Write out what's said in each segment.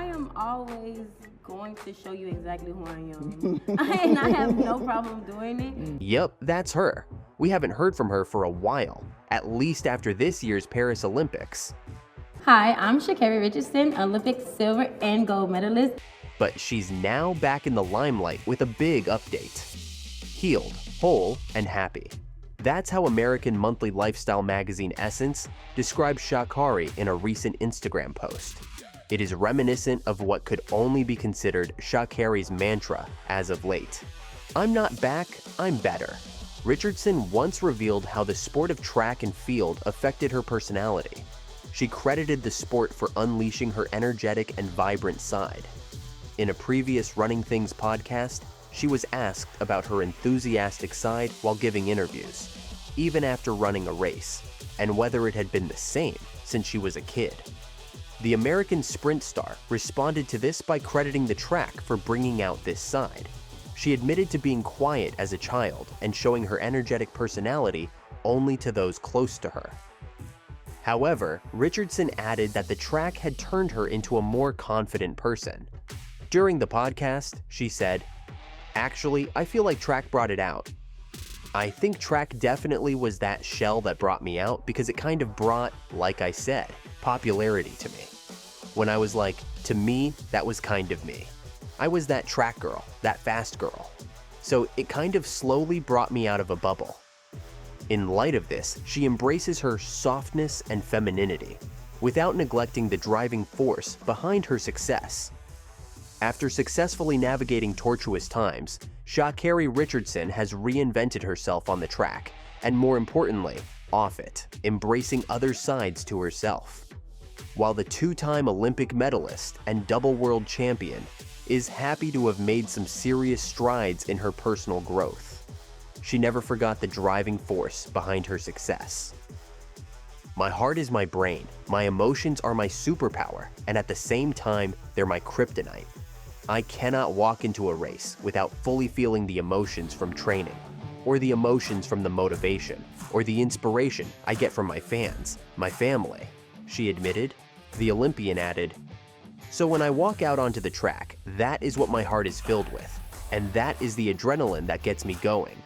am always going to show you exactly who I am. And I have no problem doing it. Yep, that's her. We haven't heard from her for a while, at least after this year's Paris Olympics. Hi, I'm ShaCarri Richardson, Olympic silver and gold medalist. But she's now back in the limelight with a big update. Healed, whole, and happy. That's how American monthly lifestyle magazine Essence described Sha'Carri in a recent Instagram post. It is reminiscent of what could only be considered Sha'Carri's mantra as of late. I'm not back, I'm better. Richardson once revealed how the sport of track and field affected her personality. She credited the sport for unleashing her energetic and vibrant side. In a previous Running Things podcast, she was asked about her enthusiastic side while giving interviews, even after running a race, and whether it had been the same since she was a kid. The American sprint star responded to this by crediting the track for bringing out this side. She admitted to being quiet as a child and showing her energetic personality only to those close to her. However, Richardson added that the track had turned her into a more confident person. During the podcast, she said, "Actually, I feel like track brought it out. I think track definitely was that shell that brought me out because it kind of brought, like I said, popularity to me. When I was like, to me, that was kind of me. I was that track girl, that fast girl. So it kind of slowly brought me out of a bubble." In light of this, she embraces her softness and femininity, without neglecting the driving force behind her success. After successfully navigating tortuous times, Sha'Carri Richardson has reinvented herself on the track, and more importantly, off it, embracing other sides to herself. While the two-time Olympic medalist and double world champion is happy to have made some serious strides in her personal growth, she never forgot the driving force behind her success. "My heart is my brain, my emotions are my superpower, and at the same time, they're my kryptonite. I cannot walk into a race without fully feeling the emotions from training, or the emotions from the motivation, or the inspiration I get from my fans, my family," she admitted. The Olympian added, "So when I walk out onto the track, that is what my heart is filled with, and that is the adrenaline that gets me going.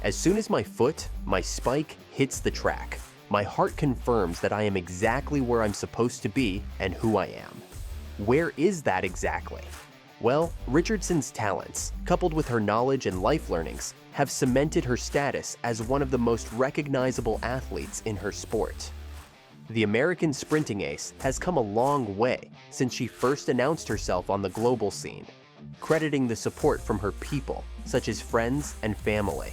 As soon as my foot, my spike, hits the track, my heart confirms that I am exactly where I'm supposed to be and who I am." Where is that exactly? Well, Richardson's talents, coupled with her knowledge and life learnings, have cemented her status as one of the most recognizable athletes in her sport. The American sprinting ace has come a long way since she first announced herself on the global scene, crediting the support from her people, such as friends and family.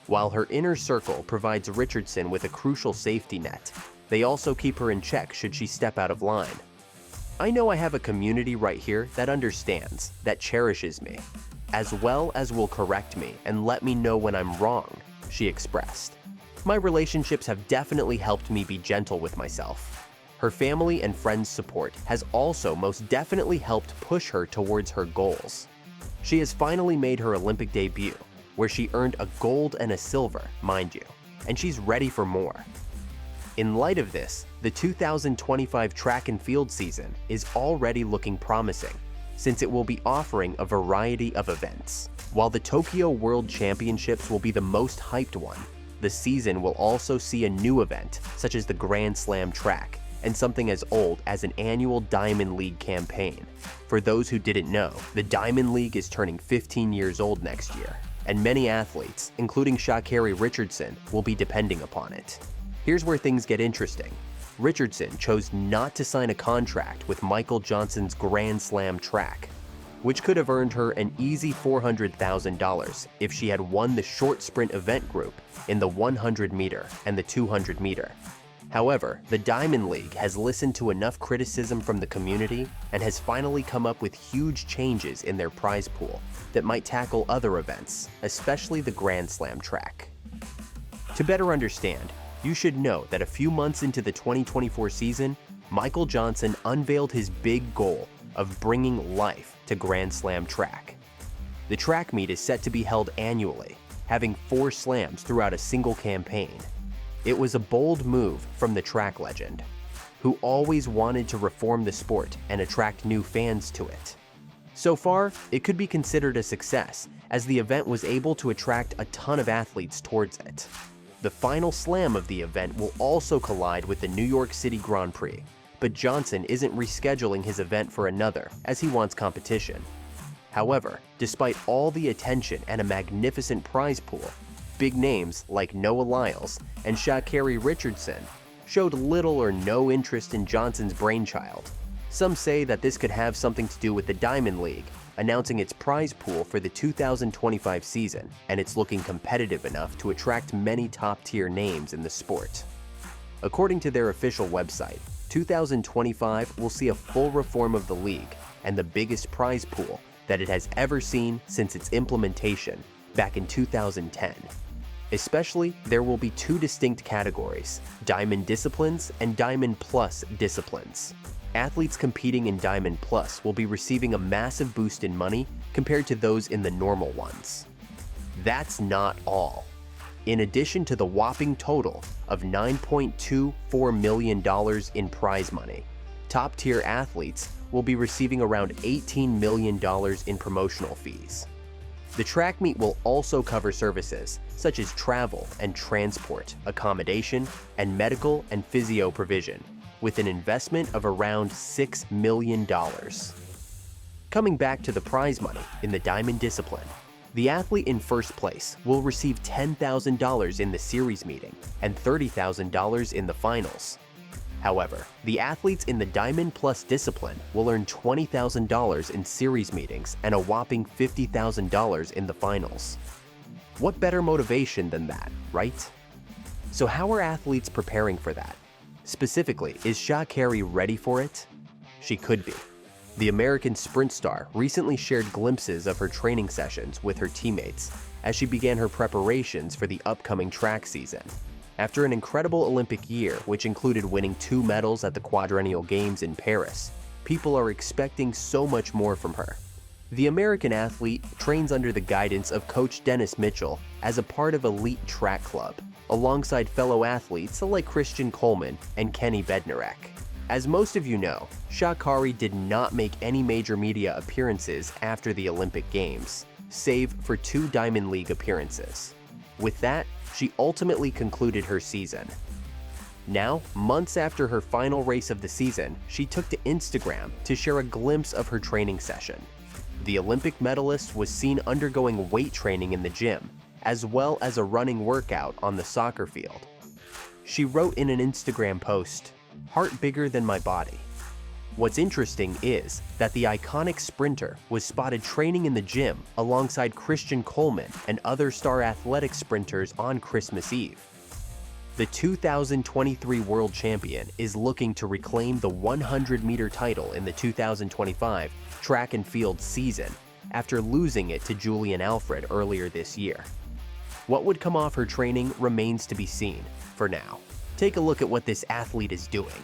While her inner circle provides Richardson with a crucial safety net, they also keep her in check should she step out of line. "I know I have a community right here that understands, that cherishes me, as well as will correct me and let me know when I'm wrong," she expressed. "My relationships have definitely helped me be gentle with myself. Her family and friends' support has also most definitely helped push her towards her goals. She has finally made her Olympic debut, where she earned a gold and a silver, mind you, and she's ready for more." In light of this, the 2025 track and field season is already looking promising, since it will be offering a variety of events. While the Tokyo World Championships will be the most hyped one, the season will also see a new event, such as the Grand Slam track, and something as old as an annual Diamond League campaign. For those who didn't know, the Diamond League is turning 15 years old next year, and many athletes, including Sha'Carri Richardson, will be depending upon it. Here's where things get interesting. Richardson chose not to sign a contract with Michael Johnson's Grand Slam track, which could have earned her an easy $400,000 if she had won the short sprint event group in the 100-meter and the 200-meter. However, the Diamond League has listened to enough criticism from the community and has finally come up with huge changes in their prize pool that might tackle other events, especially the Grand Slam track. To better understand, you should know that a few months into the 2024 season, Michael Johnson unveiled his big goal of bringing life to Grand Slam track. The track meet is set to be held annually, having 4 slams throughout a single campaign. It was a bold move from the track legend. who always wanted to reform the sport and attract new fans to it. So far, it could be considered a success, as the event was able to attract a ton of athletes towards it. The final slam of the event will also collide with the New York City Grand Prix, but Johnson isn't rescheduling his event for another, as he wants competition. However, despite all the attention and a magnificent prize pool, big names like Noah Lyles and ShaCarri Richardson showed little or no interest in Johnson's brainchild. Some say that this could have something to do with the Diamond League announcing its prize pool for the 2025 season, and it's looking competitive enough to attract many top-tier names in the sport. According to their official website, 2025 will see a full reform of the league and the biggest prize pool that it has ever seen since its implementation back in 2010. Especially, there will be two distinct categories, Diamond Disciplines and Diamond Plus Disciplines. Athletes competing in Diamond Plus will be receiving a massive boost in money compared to those in the normal ones. That's not all. In addition to the whopping total of $9.24 million in prize money, top-tier athletes will be receiving around $18 million in promotional fees. The track meet will also cover services such as travel and transport, accommodation, and medical and physio provision, with an investment of around $6 million. Coming back to the prize money in the Diamond discipline, the athlete in first place will receive $10,000 in the series meeting and $30,000 in the finals. However, the athletes in the Diamond Plus discipline will earn $20,000 in series meetings and a whopping $50,000 in the finals. What better motivation than that, right? So how are athletes preparing for that? Specifically, is ShaCarri ready for it? She could be. The American sprint star recently shared glimpses of her training sessions with her teammates as she began her preparations for the upcoming track season. After an incredible Olympic year, which included winning 2 medals at the Quadrennial Games in Paris, people are expecting so much more from her. The American athlete trains under the guidance of Coach Dennis Mitchell as a part of Elite Track Club, alongside fellow athletes like Christian Coleman and Kenny Bednarek. As most of you know, ShaCarri did not make any major media appearances after the Olympic Games, save for 2 Diamond League appearances. With that, she ultimately concluded her season. Now, months after her final race of the season, she took to Instagram to share a glimpse of her training session. The Olympic medalist was seen undergoing weight training in the gym, as well as a running workout on the soccer field. She wrote in an Instagram post, "Heart bigger than my body." What's interesting is that the iconic sprinter was spotted training in the gym alongside Christian Coleman and other star athletic sprinters on Christmas Eve. The 2023 world champion is looking to reclaim the 100-meter title in the 2025 track and field season after losing it to Julien Alfred earlier this year. What would come off her training remains to be seen for now. Take a look at what this athlete is doing.